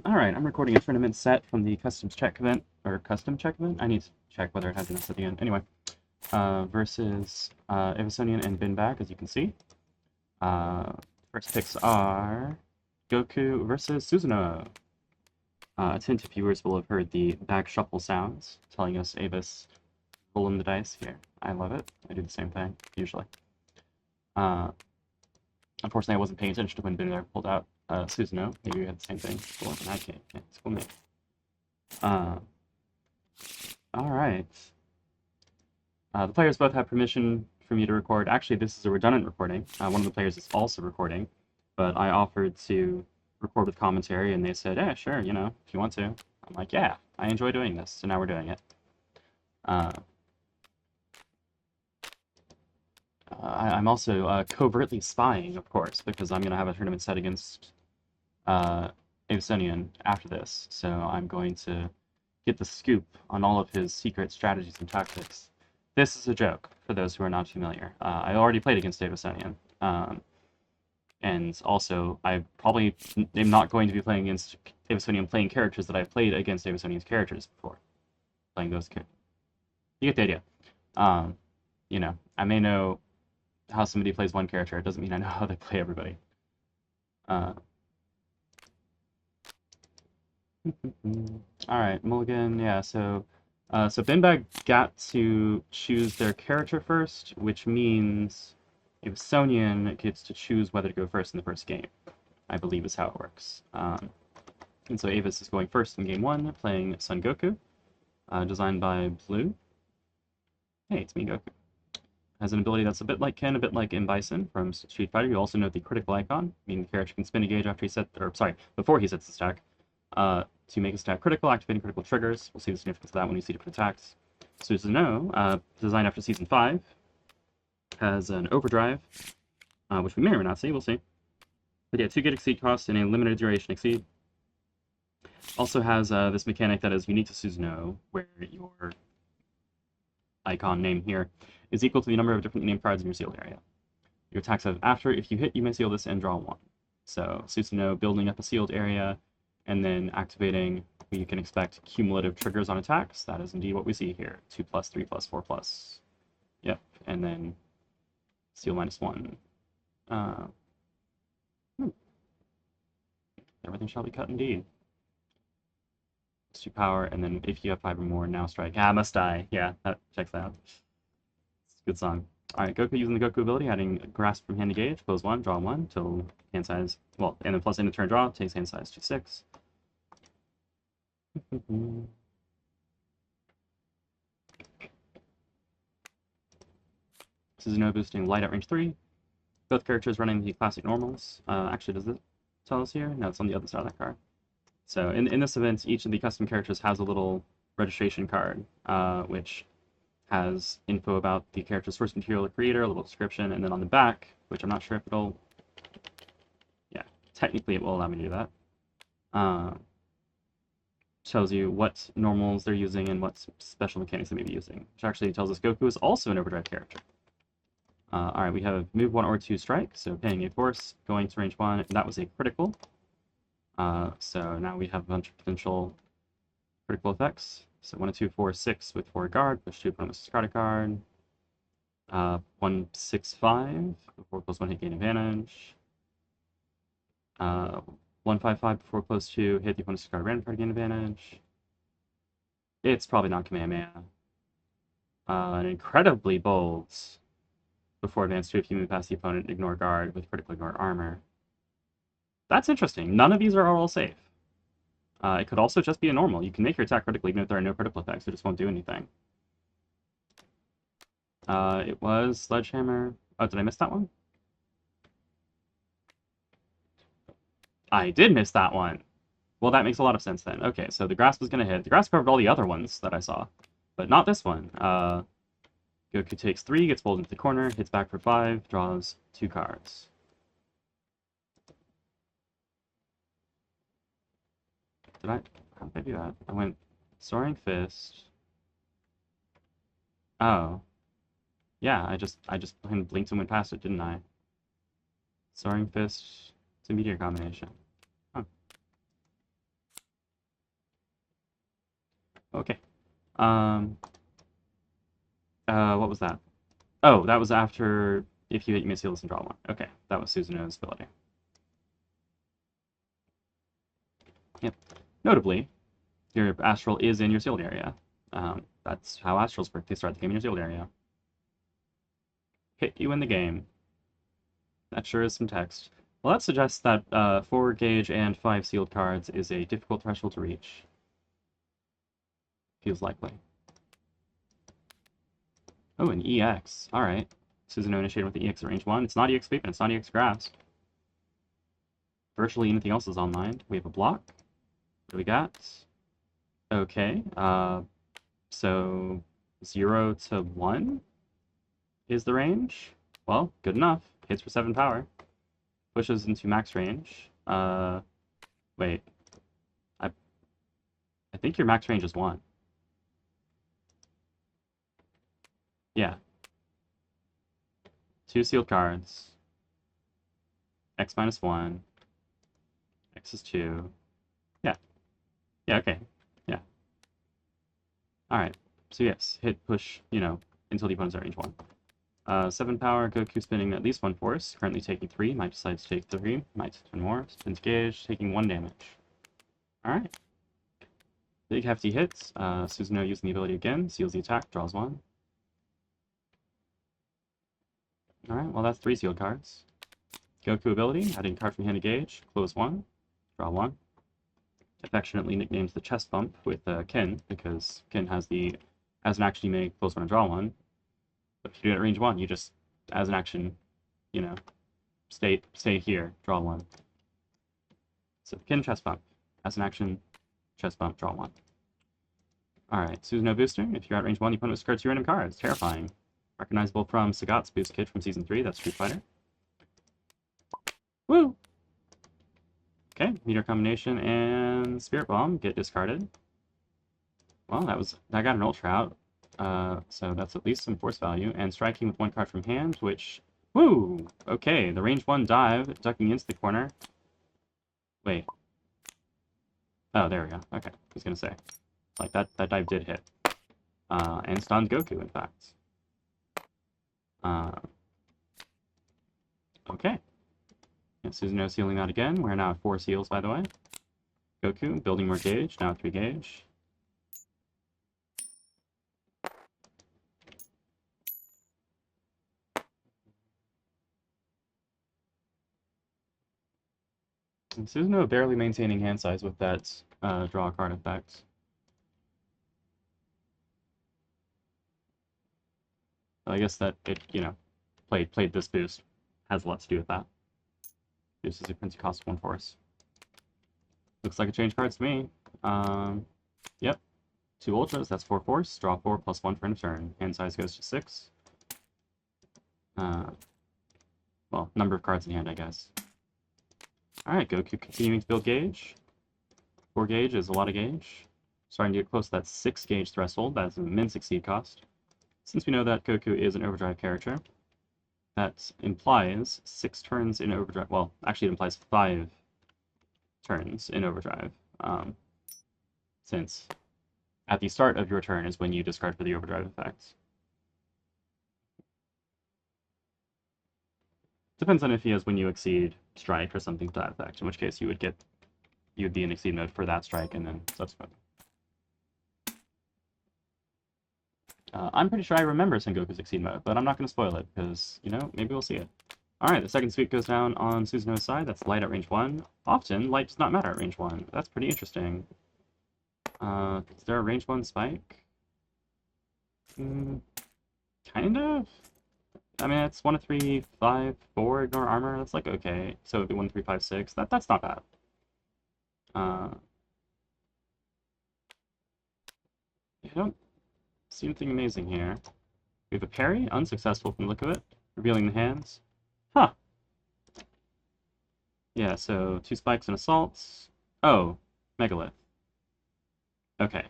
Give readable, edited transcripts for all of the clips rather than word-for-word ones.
Alright, I'm recording a tournament set from the customs check event, or custom check event? I need to check whether it has an S at the end. Anyway, versus Aevusonian and Binbag, as you can see. First picks are Goku versus Susano'o. Attentive viewers will have heard the bag shuffle sounds, telling us Avis rolling the dice here. I love it. I do the same thing, usually. Uh, Unfortunately, I wasn't paying attention to when Binbag pulled out Susano'o. Maybe we had the same thing. Cool, in that case. Yeah, it's cool name. Alright. The players both have permission for me to record. Actually, this is a redundant recording. One of the players is also recording, but I offered to record with commentary, and they said, yeah, sure, you know, if you want to. I'm like, yeah, I enjoy doing this, so now we're doing it. I'm also covertly spying, of course, because I'm going to have a tournament set against Aevusonian after this, so I'm going to get the scoop on all of his secret strategies and tactics. This is a joke, for those who are not familiar. I already played against Aevusonian, and also I probably am not going to be playing against Aevusonian playing characters that I've played against Aevusonian's characters before. Playing those characters. You get the idea. You know, I may know how somebody plays one character, it doesn't mean I know how they play everybody. Alright, Mulligan, yeah, so Binbag got to choose their character first, which means Aevusonian gets to choose whether to go first in the first game, I believe is how it works. And so Avis is going first in game 1, playing Son Goku, designed by Blue. Hey, it's me, Goku. Has an ability that's a bit like Ken, a bit like M. Bison from Street Fighter. You also note the critical icon, meaning the character can spin a gauge after he before he sets the stack, to make a stack critical, activating critical triggers. We'll see the significance of that when you see different attacks. Susano'o, designed after Season 5, has an overdrive, which we may or may not see, we'll see. But yeah, 2 get exceed cost and a limited duration exceed. Also has this mechanic that is unique to Susano'o, where your icon name here is equal to the number of different name cards in your sealed area. Your attacks have after, if you hit, you may seal this and draw 1. So Susano'o building up a sealed area, and then activating, you can expect cumulative triggers on attacks. That is indeed what we see here. 2+, 3+, 4+. Yep, and then seal -1. Everything shall be cut indeed. 2 power, and then if you have 5 or more, now strike. Ah, must die. Yeah, that checks out. It's a good song. Alright, Goku using the Goku ability, adding Grasp from hand to gauge, pose 1, draw 1, till hand size, well, and then plus end of turn draw, takes hand size to 6. Susano'o boosting light at range 3. Both characters running the classic normals. Actually, does it tell us here? No, it's on the other side of that card. So in this event, each of the custom characters has a little registration card, which has info about the character's source material or creator, a little description, and then on the back, which I'm not sure if it'll... Yeah, technically it will allow me to do that. Tells you what normals they're using and what special mechanics they may be using, which actually tells us Goku is also an overdrive character. Alright, we have move 1 or 2 strike, so paying a force, going to range 1, and that was a critical. So now we have a bunch of potential critical effects. So 1, 2, 4, 6 with 4 guard, push 2, opponent discard a card. 1, 6, 5, before close 1 hit gain advantage. 1, 5, 5 before close 2, hit the opponent's discard random card gain advantage. It's probably not Kamehameha. An incredibly bold before advance 2 if you move past the opponent, ignore guard with critical ignore armor. That's interesting. None of these are all safe. It could also just be a normal. You can make your attack critically even if there are no critical effects. It just won't do anything. It was Sledgehammer. Oh, did I miss that one? I did miss that one. Well, that makes a lot of sense then. Okay, so the Grasp was going to hit. The Grasp covered all the other ones that I saw, but not this one. Goku takes 3, gets pulled into the corner, hits back for 5, draws 2 cards. How did I do that? I went Soaring Fist. Oh. Yeah, I just blinked and went past it, didn't I? Soaring Fist to Meteor combination. Huh. Okay. What was that? Oh, that was after if you hit, you may seal this and draw one. Okay, that was Susano'o's ability. Yep. Notably, your astral is in your sealed area. That's how astrals work. They start the game in your sealed area. Hit you in the game. That sure is some text. Well, that suggests that 4 gauge and 5 sealed cards is a difficult threshold to reach. Feels likely. Oh, an EX. Alright. Susano'o initiated with the EX at range 1. It's not EX Sweep and it's not EX Grasp. Virtually anything else is online. We have a block. What do we got? Okay. So 0 to 1 is the range. Well, good enough. Hits for 7 power. Pushes into max range. Wait. I think your max range is 1. Yeah. 2 sealed cards. X minus 1. X is 2. Yeah. Yeah, okay. Yeah. Alright. So yes, hit, push, until the opponent's at range 1. 7 power, Goku spinning at least 1 force, currently taking 3, might decide to take 3, might spin more, spins gauge, taking 1 damage. Alright. Big hefty hits, Susano'o using the ability again, seals the attack, draws 1. Alright, well that's 3 sealed cards. Goku ability, adding a card from hand to gauge, close 1, draw 1. Affectionately nicknames the chest bump with Ken, because Ken has as an action you may close 1 and draw 1. But if you do it at range 1, you just, as an action, stay here, draw 1. So Ken chest bump. As an action, chest bump, draw 1. Alright, Susano'o booster. If you're at range 1, the opponent discards 2 random cards. Terrifying. Recognizable from Sagat's boost kit from Season 3, that's Street Fighter. Woo! Okay, Meteor Combination and Spirit Bomb get discarded. Well, that got an Ultra out, so that's at least some force value. And striking with 1 card from hand, which... Woo! Okay, the range 1 dive, ducking into the corner. Wait. Oh, there we go. Okay, I was gonna say. Like, that dive did hit. And stunned Goku, in fact. Okay. Yeah, Susano'o sealing that again. We're now at 4 seals, by the way. Goku, building more gauge, now at 3 gauge. And Susano'o barely maintaining hand size with that draw card effect. I guess that it, played this boost has a lot to do with that. Boost is a currency cost 1 force. Looks like a change cards to me. Yep. 2 ultras, that's 4 force. Draw 4 plus 1 for end of turn. Hand size goes to 6. Well, number of cards in hand, I guess. Alright, Goku continuing to build gauge. 4 gauge is a lot of gauge. Starting to get close to that 6 gauge threshold. That's an immense exceed cost. Since we know that Goku is an overdrive character, that implies 6 turns in overdrive. Well, actually it implies 5 turns in overdrive. Since at the start of your turn is when you discard for the overdrive effects. Depends on if he has when you exceed strike or something to that effect, in which case you'd be in exceed mode for that strike and then subsequently. I'm pretty sure I remember Sengoku's exceed mode, but I'm not going to spoil it, because, maybe we'll see it. Alright, the second sweep goes down on Susano'o's side. That's light at range 1. Often, light does not matter at range 1. That's pretty interesting. Is there a range 1 spike? Kind of? I mean, it's 1 to 3, 5, 4, ignore armor. That's like okay. So it'd be 1, 3, 5, 6. That's not bad. I don't see anything amazing here. We have a parry, unsuccessful from the look of it. Revealing the hands. Huh. Yeah, so 2 spikes and assaults. Oh, Megalith. Okay,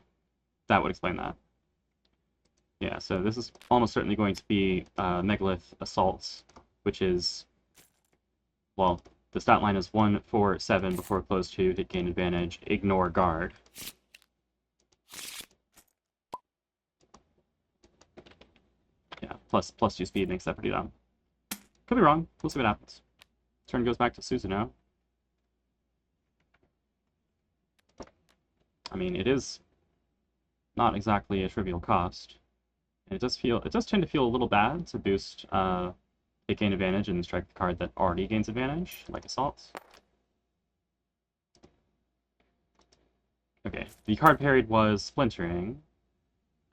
that would explain that. Yeah, so this is almost certainly going to be Megalith assaults, which is, well, the stat line is 1, 4, 7 before close 2, hit gain advantage, ignore guard. plus 2 speed makes that pretty dumb. Could be wrong. We'll see what happens. Turn goes back to Susano'o. I mean, it is not exactly a trivial cost. And it does tend to feel a little bad to boost it gain advantage and strike the card that already gains advantage, like Assault. Okay, the card parried was Splintering.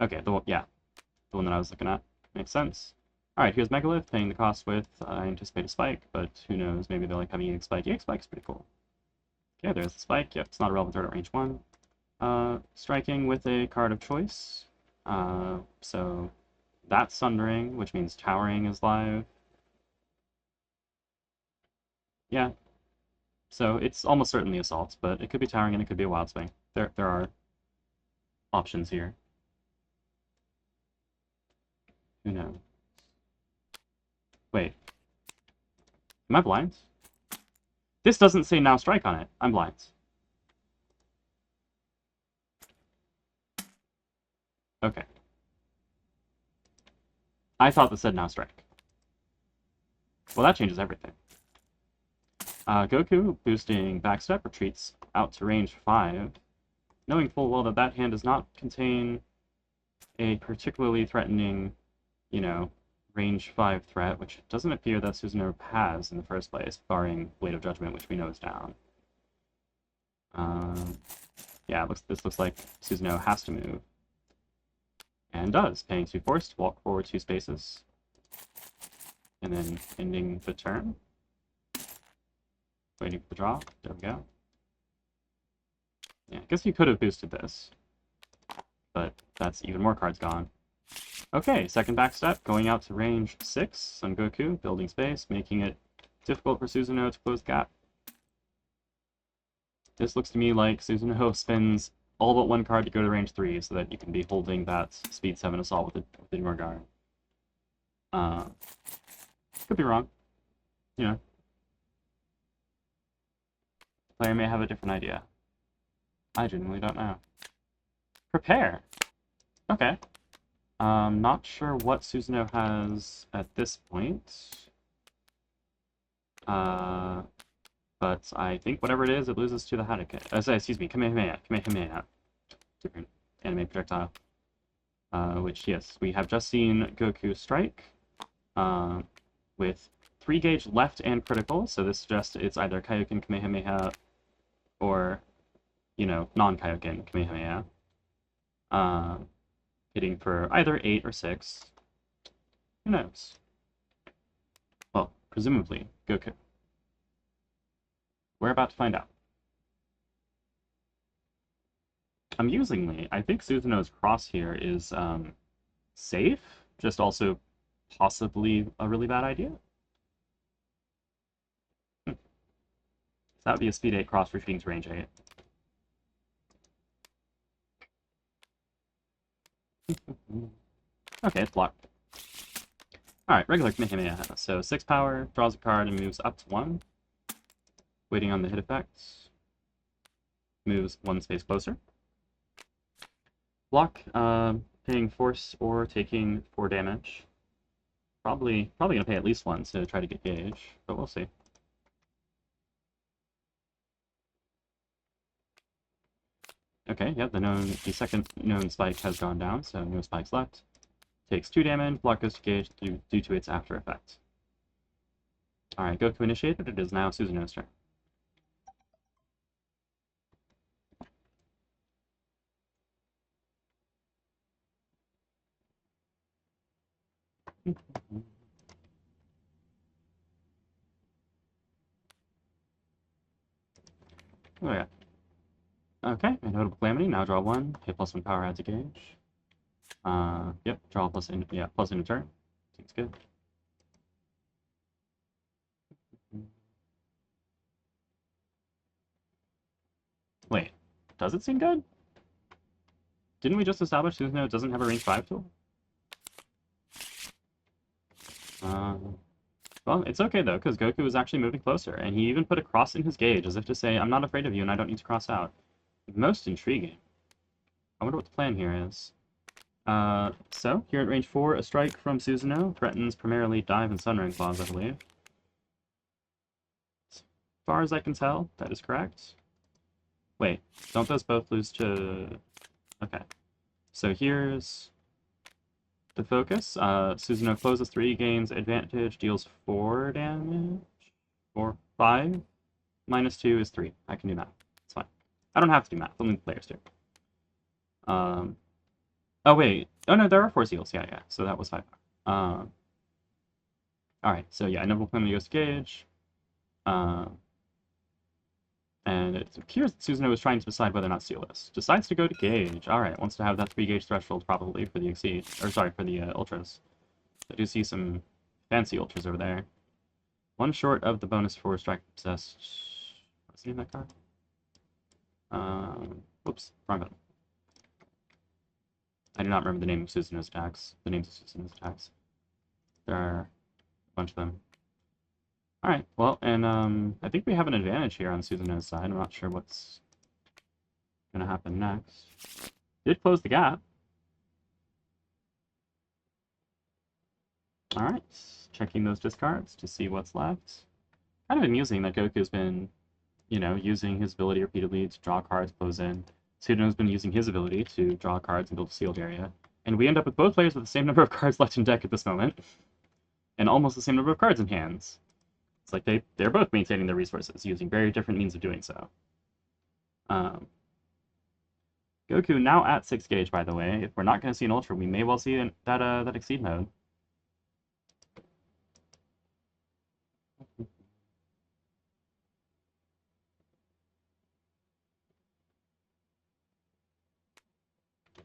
Okay, the one that I was looking at. Makes sense. Alright, here's Megalith, paying the cost with, I anticipate a Spike, but who knows, maybe they're like having EX Spike. EX Spike's pretty cool. Okay, there's the Spike. Yep, it's not a relevant threat at range 1. Striking with a card of choice. So that's Sundering, which means Towering is live. Yeah, so it's almost certainly Assault, but it could be Towering and it could be a Wild Swing. There are options here. Who knows? Wait. Am I blind? This doesn't say now strike on it. I'm blind. Okay. I thought this said now strike. Well, that changes everything. Goku, boosting backstep, retreats out to range 5, knowing full well that that hand does not contain a particularly threatening, range 5 threat, which doesn't appear that Susano'o has in the first place, barring Blade of Judgment, which we know is down. Yeah, this looks like Susano'o has to move. And does, paying 2 force to walk forward 2 spaces. And then ending the turn. Waiting for the draw. There we go. Yeah, I guess you could have boosted this. But that's even more cards gone. Okay, second backstep, going out to range 6 on Goku, building space, making it difficult for Susano'o to close the gap. This looks to me like Susano'o spends all but 1 card to go to range 3 so that you can be holding that speed 7 assault within your guard. Could be wrong. Player may have a different idea. I genuinely don't know. Prepare! Okay. Not sure what Susano'o has at this point. But I think whatever it is, it loses to the Hadouken. Excuse me, Kamehameha. Kamehameha. Different anime projectile. Which, yes, we have just seen Goku strike. With 3 gauge left and critical, so this suggests it's either Kaioken Kamehameha or, non-Kaioken Kamehameha. Hitting for either 8 or 6. Who knows? Well, presumably, Goku. We're about to find out. Amusingly, I think Susano'o's cross here is safe, just also possibly a really bad idea. So that would be a speed 8 cross retreating to range 8. Okay, it's blocked. Alright, regular Kamehameha. So 6 power, draws a card, and moves up to 1. Waiting on the hit effects. Moves 1 space closer. Block, paying force or taking 4 damage. Probably gonna pay at least 1 to try to get gauge, but we'll see. Okay, yep, the second known spike has gone down, so no spikes left. Takes 2 damage, block goes to gauge due to its after effect. Alright, Goku initiated, it is now Susano'o's turn. Oh yeah. Okay, a notable calamity, now draw 1, hit plus 1 power adds a gauge. Yep, draw plus in turn. Seems good. Wait, does it seem good? Didn't we just establish Susano'o doesn't have a range 5 tool? Well, it's okay though, because Goku is actually moving closer, and he even put a cross in his gauge, as if to say, I'm not afraid of you and I don't need to cross out. Most intriguing. I wonder what the plan here is. So, here at range 4, a strike from Susano threatens primarily dive and sunring claws, I believe. As far as I can tell, that is correct. Wait, don't those both lose to... Okay. So here's the focus. Susano closes 3, gains advantage, deals 4 damage? Or 5? Minus 2 is 3. I can do math. It's fine. I don't have to do math. Only the players do. Oh, wait. Oh, no, there are 4 seals. Yeah, yeah. So that was 5. Alright, so yeah, Inevitable Calamity goes to Gauge. And it appears that Susano was trying to decide whether or not seal this. Decides to go to Gauge. Alright, wants to have that 3 gauge threshold probably for the Exceed. Or sorry, for the Ultras. I do see some fancy Ultras over there. One short of the bonus for Strike Possessed. What's the name of that card? Whoops, wrong button. I do not remember the name of Susano's attacks. The names of Susano's attacks. There are a bunch of them. Alright, well, and I think we have an advantage here on Susano's side. I'm not sure what's gonna happen next. Did close the gap. Alright, checking those discards to see what's left. Kind of amusing that Goku's been, you know, using his ability repeatedly to draw cards, close in. Susano's been using his ability to draw cards and build a sealed area. And we end up with both players with the same number of cards left in deck at this moment. And almost the same number of cards in hands. It's like they're both maintaining their resources, using very different means of doing so. Goku now at 6 gauge, by the way. If we're not going to see an Ultra, we may well see that Exceed mode.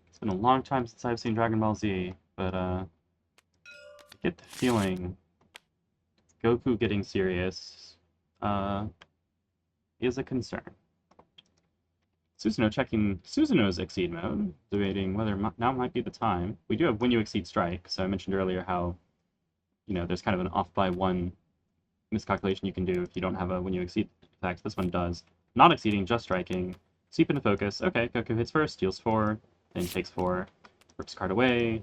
It's been a long time since I've seen Dragon Ball Z, but I get the feeling Goku getting serious is a concern. Susano checking Susano's Exceed mode, debating whether now might be the time. We do have When You Exceed Strike, so I mentioned earlier how, you know, there's kind of an off by 1 miscalculation you can do if you don't have a When You Exceed effect. This one does. Not exceeding, just striking. Sweep into focus. Okay, Goku hits first, deals 4, then takes 4, rips a card away.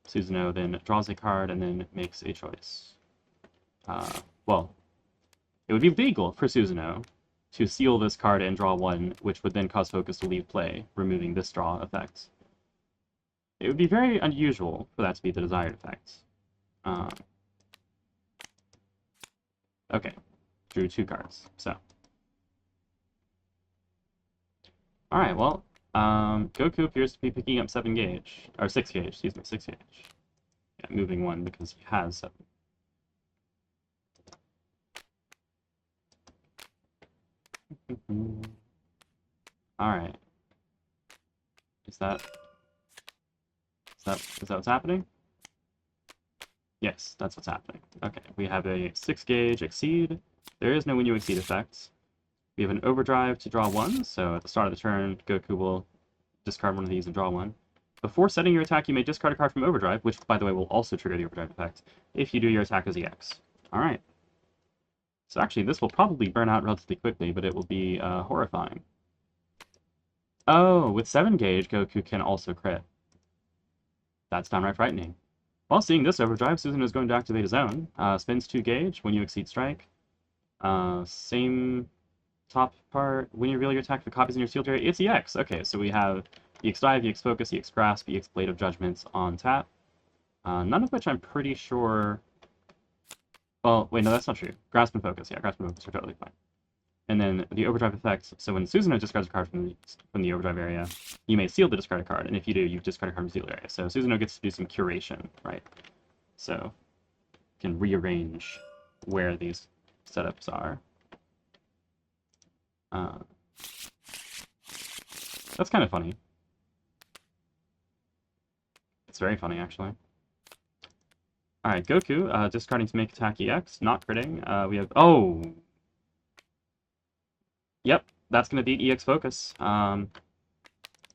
Susano then draws a card and then makes a choice. Well, it would be legal for Susano to seal this card and draw 1, which would then cause focus to leave play, removing this draw effect. It would be very unusual for that to be the desired effect. Okay, drew 2 cards, so. Alright, well, Goku appears to be picking up 7 gauge, or 6 gauge, excuse me, 6 gauge. Yeah, moving 1 because he has 7. Alright. Is that what's happening? Yes, that's what's happening. Okay, we have a 6 gauge Exceed. There is no When You Exceed effect. We have an Overdrive to draw 1, so at the start of the turn, Goku will discard one of these and draw 1. Before setting your attack, you may discard a card from Overdrive, which, by the way, will also trigger the Overdrive effect, if you do your attack as EX. Alright. So actually, this will probably burn out relatively quickly, but it will be horrifying. Oh, with 7 gauge, Goku can also crit. That's downright frightening. While seeing this Overdrive, Susano is going to activate his own. Spins 2 gauge when you exceed strike. Same top part. When you reveal your attack, the copies in your sealed area, it's EX. Okay, so we have EX Dive, EX Focus, EX Grasp, EX Blade of Judgments on tap. None of which I'm pretty sure... Well, wait, no, that's not true. Grasp and Focus, yeah, Grasp and Focus are totally fine. And then the Overdrive effect, so when Susano discards a card from the Overdrive area, you may seal the discarded card, and if you do, you discard a card from the sealed area. So Susano gets to do some curation, right? So, can rearrange where these setups are. That's kind of funny. It's very funny, actually. Alright, Goku, discarding to make attack EX, not critting. We have... Oh! Yep, that's going to beat EX Focus.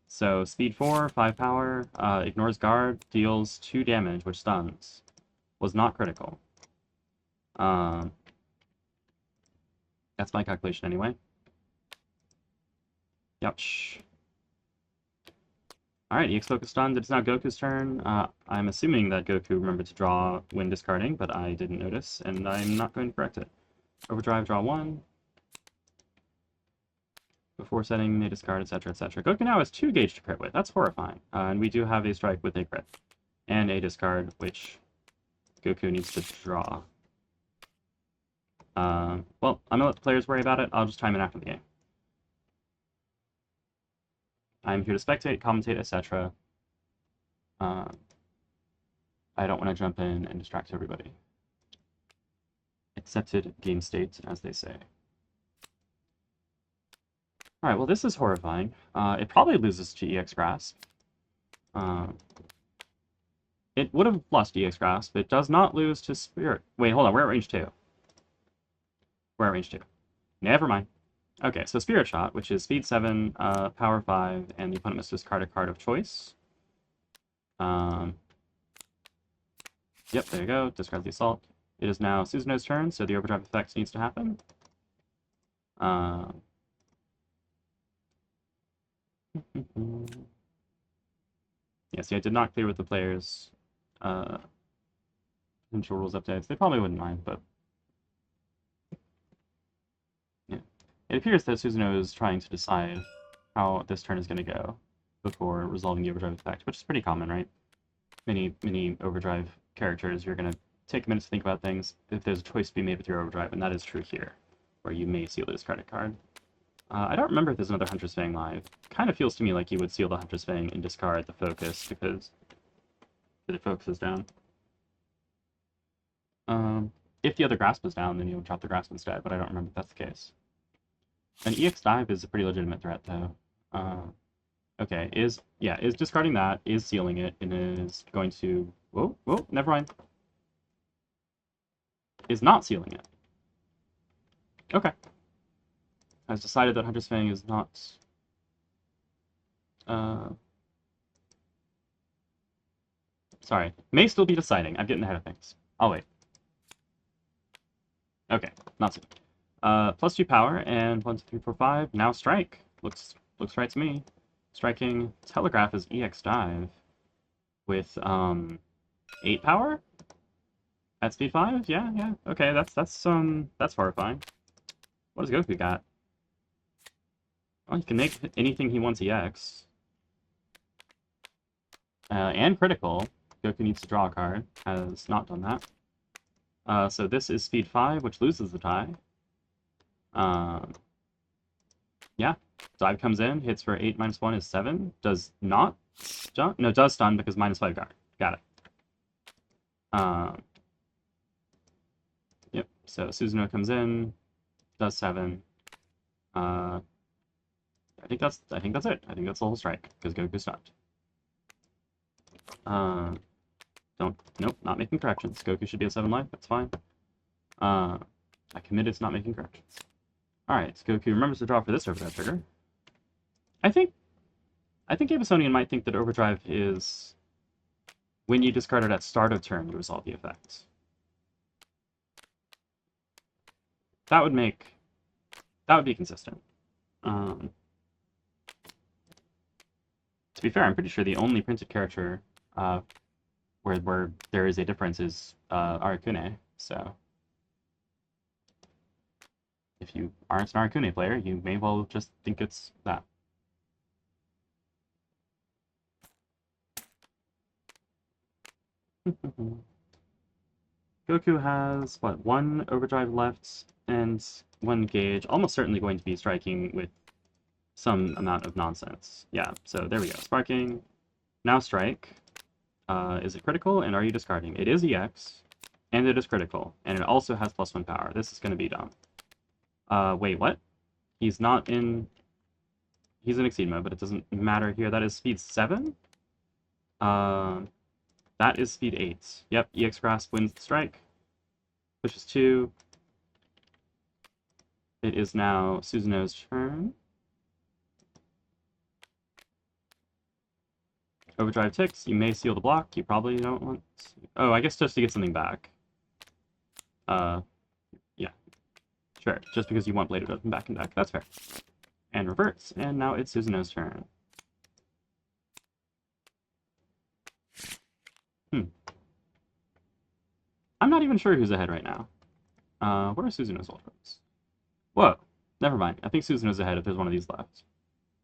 So, speed 4, 5 power, ignores guard, deals 2 damage, which stuns. Was not critical. That's my calculation anyway. Ouch. Alright, EX focus done. It's now Goku's turn. I'm assuming that Goku remembered to draw when discarding, but I didn't notice, and I'm not going to correct it. Overdrive, draw 1. Before setting, may discard, etc., etc. Goku now has 2 gauge to crit with. That's horrifying. And we do have a strike with a crit. And a discard, which Goku needs to draw. Well, I'm gonna let the players worry about it. I'll just chime in after the game. I'm here to spectate, commentate, etc. I don't want to jump in and distract everybody. Accepted game state, as they say. Alright, well this is horrifying. It probably loses to EX Grasp. It would have lost EX Grasp. It does not lose to Spirit. Wait, hold on, we're at range 2. We're at range 2. Never mind. Okay, so Spirit Shot, which is speed 7, power 5, and the opponent must discard a card of choice. Yep, there you go. Discard the Assault. It is now Susano'o's turn, so the overdrive effect needs to happen. Yeah, see, I did not clear with the players potential rules updates. They probably wouldn't mind, but yeah. It appears that Susano'o is trying to decide how this turn is going to go before resolving the overdrive effect, which is pretty common, right? Many overdrive characters, you're going to take minutes to think about things if there's a choice to be made with your overdrive, and that is true here, where you may seal this credit card. I don't remember if there's another Hunter's Fang live. Kind of feels to me like you would seal the Hunter's Fang and discard the focus because it focuses down. If the other grasp is down, then you would drop the grasp instead, but I don't remember if that's the case. An EX dive is a pretty legitimate threat, though. Okay, is discarding that, is sealing it, and is going to... Whoa, never mind. Is not sealing it. Okay. Has decided that Hunter's Fang is not... Sorry. May still be deciding. I'm getting ahead of things. I'll wait. Okay, not so. +2 power, and 1, 2, 3, 4, 5. Now strike. Looks right to me. Striking Telegraph is EX dive with 8 power at speed 5. Yeah. Okay, that's horrifying. What does Goku got? Well, he can make anything he wants EX. And critical. Goku needs to draw a card. Has not done that. So this is speed 5, which loses the tie. Yeah. Dive comes in, hits for 8 minus 1 is 7. Does not stun? No, does stun because -5 guard. Got it. Yep. So Susano'o comes in, does 7. I think that's it. I think that's the whole strike because Goku stopped. Nope, not making corrections. Goku should be at 7 life. That's fine. I committed to not making corrections. Alright, so Goku remembers to draw for this overdrive trigger. I think Aevusonian might think that overdrive is when you discard it at start of turn, you resolve the effect. That would be consistent. To be fair, I'm pretty sure the only printed character where there is a difference is Arakune, so if you aren't an Arakune player, you may well just think it's that. Goku has, what, 1 overdrive left and 1 gauge, almost certainly going to be striking with some amount of nonsense. Yeah, so there we go. Sparking. Now strike. Is it critical, and are you discarding? It is EX, and it is critical, and it also has +1 power. This is going to be dumb. Wait, what? He's not in... He's in Exceed mode, but it doesn't matter here. That is speed 7? That is speed 8. Yep, EX Grasp wins the strike. Pushes 2. It is now Susano'o's turn. Overdrive ticks. You may seal the block. You probably don't want... Oh, I guess just to get something back. Yeah. Sure, just because you want Blade of Judgment back in deck. That's fair. And reverts, and now it's Susano'o's turn. I'm not even sure who's ahead right now. Where are Susano'o's ultras? Whoa, never mind. I think Susano'o's ahead if there's one of these left.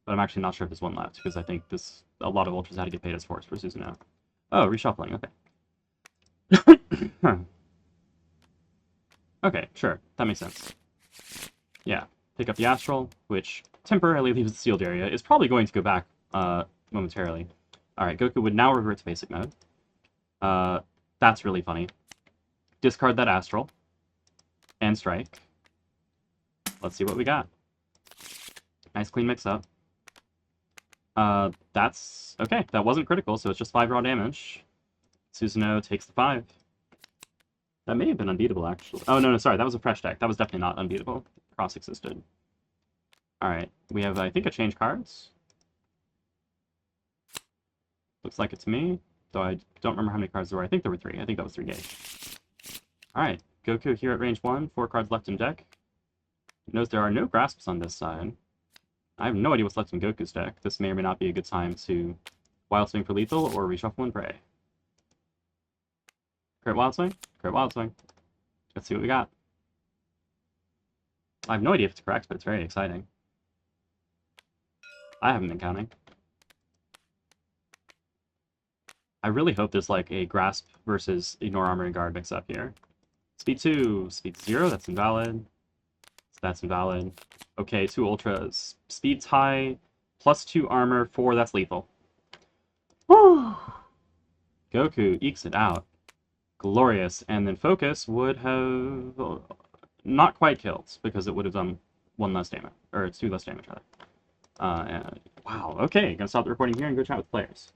But I'm actually not sure if there's one left, because I think a lot of ultras had to get paid as force for Susano'o. Oh, reshuffling, okay. Huh. Okay, sure, that makes sense. Yeah, pick up the Astral, which temporarily leaves the sealed area, is probably going to go back momentarily. Alright, Goku would now revert to basic mode. That's really funny. Discard that Astral. And strike. Let's see what we got. Nice clean mix-up. That's... Okay, that wasn't critical, so it's just 5 raw damage. Susano'o takes the 5. That may have been unbeatable, actually. Oh, no, sorry, that was a fresh deck. That was definitely not unbeatable. Cross existed. Alright, we have, I think, a change cards. Looks like it's me, though I don't remember how many cards there were. I think there were 3. I think that was 3 gauge. Alright, Goku here at range 1, 4 cards left in deck. Notice there are no grasps on this side. I have no idea what's left in Goku's deck. This may or may not be a good time to Wild Swing for lethal or reshuffle and pray. Crit Wild Swing? Crit Wild Swing. Let's see what we got. I have no idea if it's correct, but it's very exciting. I haven't been counting. I really hope there's like a Grasp versus Ignore Armor and Guard mix-up here. Speed 2, Speed 0, that's invalid. That's invalid. Okay, 2 Ultras. Speed's high, plus 2 armor, 4, that's lethal. Woo! Goku ekes it out. Glorious. And then Focus would have not quite killed, because it would have done 1 less damage. Or 2 less damage, rather. Wow, okay, gonna stop the recording here and go chat with players.